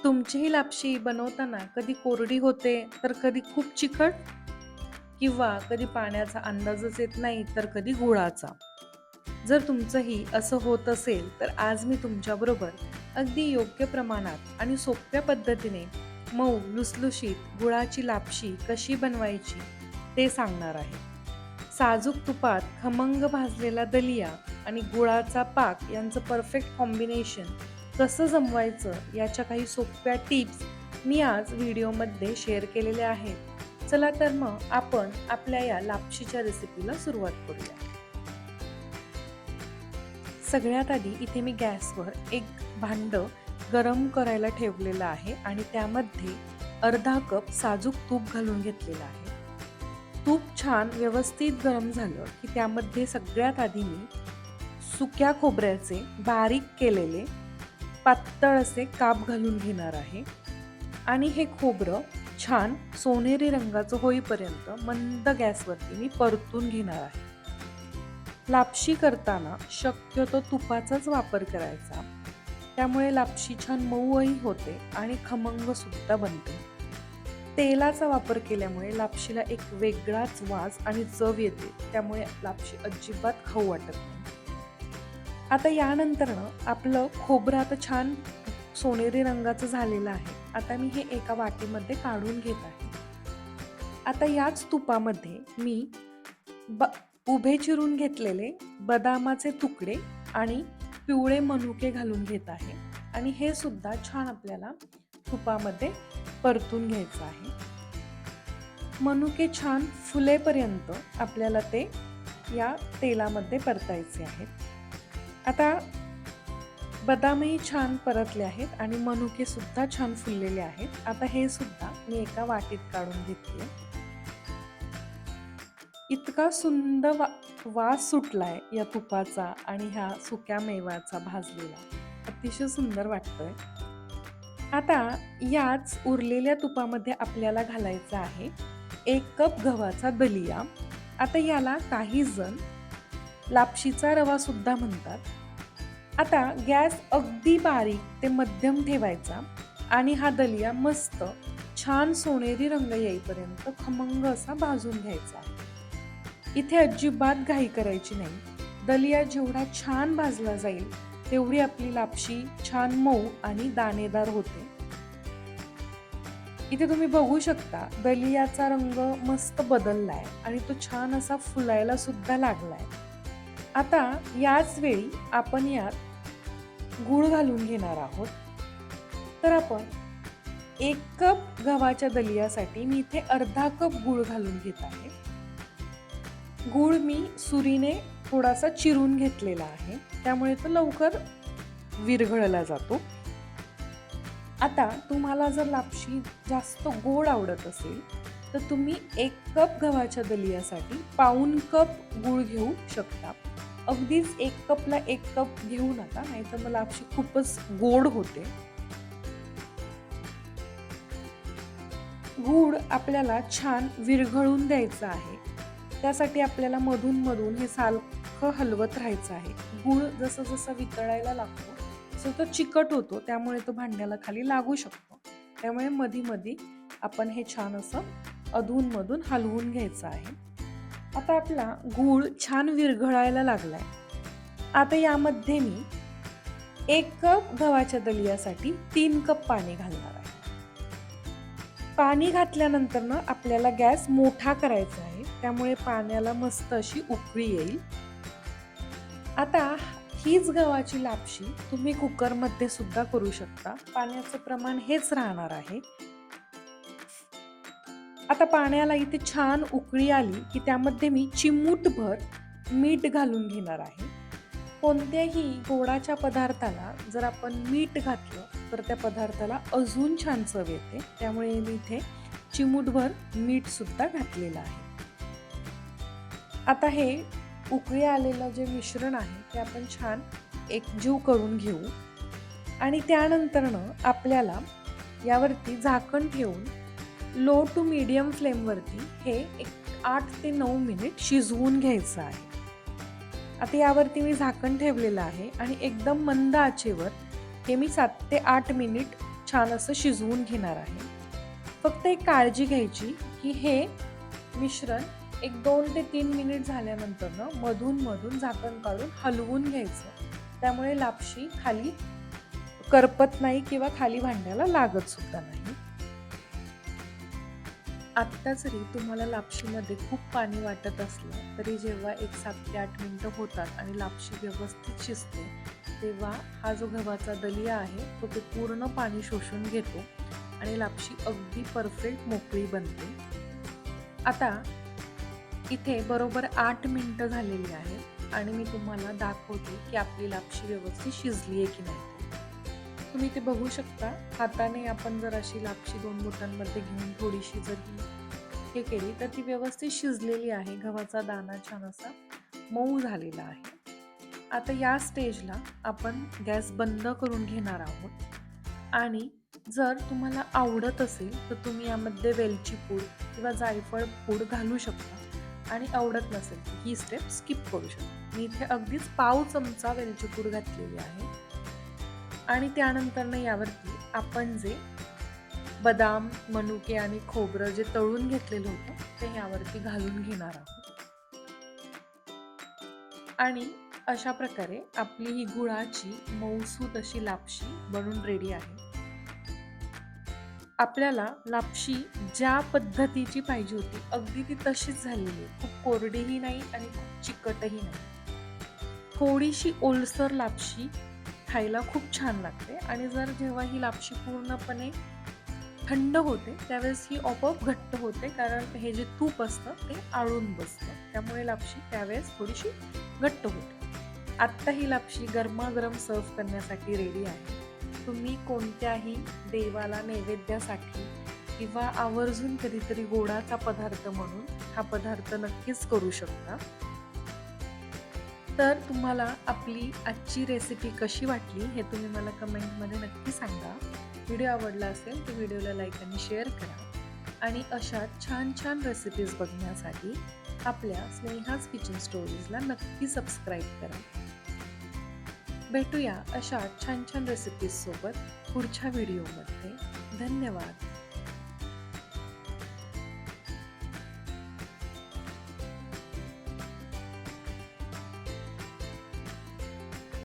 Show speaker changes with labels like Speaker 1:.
Speaker 1: तुमचीही लापशी बनवताना कधी कोरडी होते तर कधी खूप चिकट किंवा कधी पाण्याचा अंदाजच येत नाही तर कधी गुळाचा. जर तुमचंही असं होत असेल तर आज मी तुमच्याबरोबर अगदी योग्य प्रमाणात आणि सोप्या पद्धतीने मऊ लुसलुशीत गुळाची लापशी कशी बनवायची ते सांगणार आहे. साजूक तुपात खमंग भाजलेला दलिया आणि गुळाचा पाक यांचं परफेक्ट कॉम्बिनेशन कसं जमवायचं याच्या काही सोप्या टिप्स मी आज व्हिडिओमध्ये शेअर केलेल्या आहेत. चला तर मग आपण आपल्या या लापशीच्या रेसिपीला सुरुवात करूया. सगळ्यात आधी इथे मी गॅसवर एक भांडं गरम करायला ठेवलेलं आहे आणि त्यामध्ये अर्धा कप साजूक तूप घालून घेतलेलं आहे. तूप छान व्यवस्थित गरम झालं की त्यामध्ये सगळ्यात आधी मी सुक्या खोबऱ्याचे बारीक केलेले पातळ असे काप घालून घेणार आहे आणि हे खोबरं छान सोनेरी रंगाचं होईपर्यंत मंद गॅसवरती मी परतून घेणार आहे. लापशी करताना शक्यतो तुपाचाच वापर करायचा, त्यामुळे लापशी छान मऊही होते आणि खमंग सुद्धा बनते. तेलाचा वापर केल्यामुळे लापशीला एक वेगळाच वास आणि चव येते, त्यामुळे लापशी अजिबात खाऊ वाटत नाही. आता यानंतरनं आपलं खोबरं आता छान सोनेरी रंगाचं झालेलं आहे. आता मी हे एका वाटीमध्ये काढून घेत आहे. आता याच तुपामध्ये मी उभे चिरून घेतलेले बदामाचे तुकडे आणि पिवळे मनुके घालून घेत आहे आणि हे सुद्धा छान आपल्याला तुपामध्ये परतून घ्यायचं आहे. मनुके छान फुलेपर्यंत आपल्याला ते या तेलामध्ये परतायचे आहेत. आता बदामही छान परतले आहेत आणि मनुके सुद्धा छान फुललेले आहेत. आता हे सुद्धा मी एका वाटीत काढून घेतले. इतका सुंदर वास सुटलाय या तुपाचा आणि ह्या सुक्या मेवाचा भाजलेला, अतिशय सुंदर वाटतोय. आता याच उरलेल्या तुपामध्ये आपल्याला घालायचा आहे 1 कप गव्हाचा दलिया. आता याला काही जण लापशीचा रवा सुद्धा म्हणतात. आता गॅस अगदी बारीक ते मध्यम ठेवायचा आणि हा दलिया मस्त छान सोनेरी रंग येईपर्यंत खमंग असा भाजून घ्यायचा आहे. इथे अजिबात घाई करायची नाही. दलिया जेवढा छान भाजला जाईल तेवढी आपली लापशी छान मऊ आणि दाणेदार होते. इथे तुम्ही बघू शकता दलियाचा रंग मस्त बदललाय आणि तो छान असा फुलायला सुद्धा लागलाय. आता याच वेळी आपण यात गूळ घालून घेणार आहोत. तर आपण 1 कप गव्हाच्या दलियासाठी मी इथे अर्धा कप गूळ घालून घेत आहे. गूळ मी सुरीने थोडासा चिरून घेतलेला आहे, त्यामुळे तो लवकर विरघळला जातो. आता तुम्हाला जर लापशी जास्त गोड आवडत असेल तर तुम्ही 1 कप गव्हाच्या दलियासाठी पाऊण कप गूळ घेऊ शकता. अगदीच 1 कपला 1 कप घेऊ नका, नाहीतर मग लापशी खूपच गोड होते. गूळ आपल्याला छान विरघळून द्यायचा आहे, त्यासाठी आपल्याला मधून मधून हे सारखं हलवत राहायचं आहे. गूळ जसं जसं वितळायला लागतो तसं तो चिकट होतो, त्यामुळे तो भांड्याला खाली लागू शकतो. त्यामुळे मधी मधी आपण हे छान असं अधून मधून हलवून घ्यायचं आहे. आता आपला गूळ छान विरघळायला लागलाय. आता यामध्ये मी 1 कप गव्हाच्या दलियासाठी 3 कप पाणी घालणार आहे. पाणी घातल्यानंतर ना आपल्याला गॅस मोठा करायचा आहे, त्यामुळे पाण्याला मस्त अशी उकळी येईल. आता हीच गव्हाची लापशी तुम्ही कुकरमध्ये सुद्धा करू शकता. पाण्याचं प्रमाण हेच राहणार आहे. आता पाण्याला इथे छान उकळी आली की त्यामध्ये मी चिमूटभर मीठ घालून घेणार आहे. कोणत्याही गोडाच्या पदार्थाला जर आपण मीठ घातलं तर त्या पदार्थाला अजून छान चव येते, त्यामुळे मी इथे चिमूटभर मीठ सुद्धा घातलेलं आहे. आता हे उकळी आलेलं जे मिश्रण आहे ते आपण छान एकजीव करून घेऊ आणि त्यानंतरनं आपल्याला यावरती झाकण ठेवून लो टू मीडियम फ्लेमवरती हे 8 ते 9 मिनिट शिजवून घ्यायचं आहे. आता यावरती मी झाकण ठेवलेलं आहे आणि एकदम मंद आचेवर हे मी 7 ते 8 मिनिट छान असं शिजवून घेणार आहे. फक्त एक काळजी घ्यायची की हे मिश्रण एक 2 ते 3 मिनिट झाल्यानंतर मधून झाकण काढून हलवून घ्यायचं. त्यामुळे लापशी खाली करपत नाही किंवा खाली भांड्याला लागत सुद्धा नाही. आत्ता जरी तुम्हाला लापशीमध्ये खूप पाणी वाटत असलं तरी जेव्हा एक 7 ते 8 मिनिटं होतात आणि लापशी व्यवस्थित शिजते, तेव्हा हा जो गव्हाचा दलिया आहे तो ते पूर्ण पाणी शोषून घेतो आणि लापशी अगदी परफेक्ट मोकळी बनते. आता इथे बरोबर 8 मिनिटं झालेली आहेत आणि मी तुम्हाला दाखवते की आपली लापशी व्यवस्थित शिजली आहे की नाही. तुम्ही ते बघू शकता. हाताने आपण जर अशी लापशी 2 बोटांमध्ये घेऊन थोडीशी जर हे केली तर ती व्यवस्थित शिजलेली आहे. गव्हाचा दाणा छान असा मऊ झालेला आहे. आता या स्टेजला आपण गॅस बंद करून घेणार आहोत आणि जर तुम्हाला आवडत असेल तर तुम्ही यामध्ये वेलची पूड किंवा जायफळ पूड घालू शकता आणि आवडत नसेल तर ही स्टेप स्किप करू शकता. मी इथे अगदीच पाव चमचा वेलची पूड घातलेली आहे आणि त्यानंतर यावरती आपण जे बदाम, मनुके आणि खोबरं जे तळून घेतलेलं होतं ते यावरती घालून घेणार आहोत. आणि अशा प्रकारे आपली ही गुळाची मऊसूत अशी लापशी बनून रेडी आहे. आपल्याला लापशी ज्या पद्धतीची पाहिजे होती अगदी ती तशीच झालेली आहे. खूप कोरडीही नाही आणि खूप चिकटही नाही. थोडीशी ओलसर लापशी खायला खूप छान लागते आणि जेव्हा ही लापशी पूर्णपणे थंड होते त्यावेळेस ही आपोआप घट्ट होते, कारण हे जे तूप असतं ते आळून बसतं. त्यामुळे लापशी त्यावेळेस थोडीशी घट्ट होते. आत्ता ही लापशी गरमागरम सर्व्ह करण्यासाठी रेडी आहे. तुम्ही कोणत्याही देवाला नैवेद्यासाठी किंवा आवर्जून कधीतरी गोडाचा पदार्थ म्हणून हा पदार्थ नक्कीच करू शकता. तर तुम्हाला आपली आजची रेसिपी कशी वाटली हे तुम्ही मला कमेंटमध्ये नक्की सांगा. व्हिडिओ आवडला असेल तर व्हिडिओला लाईक आणि शेअर करा आणि अशा छान छान रेसिपीज बघण्यासाठी आपल्या स्नेहाज किचन स्टोरीजला नक्की सबस्क्राईब करा. भेटूया अशा छान छान रेसिपीज सोबत पुढच्या व्हिडिओमध्ये. धन्यवाद.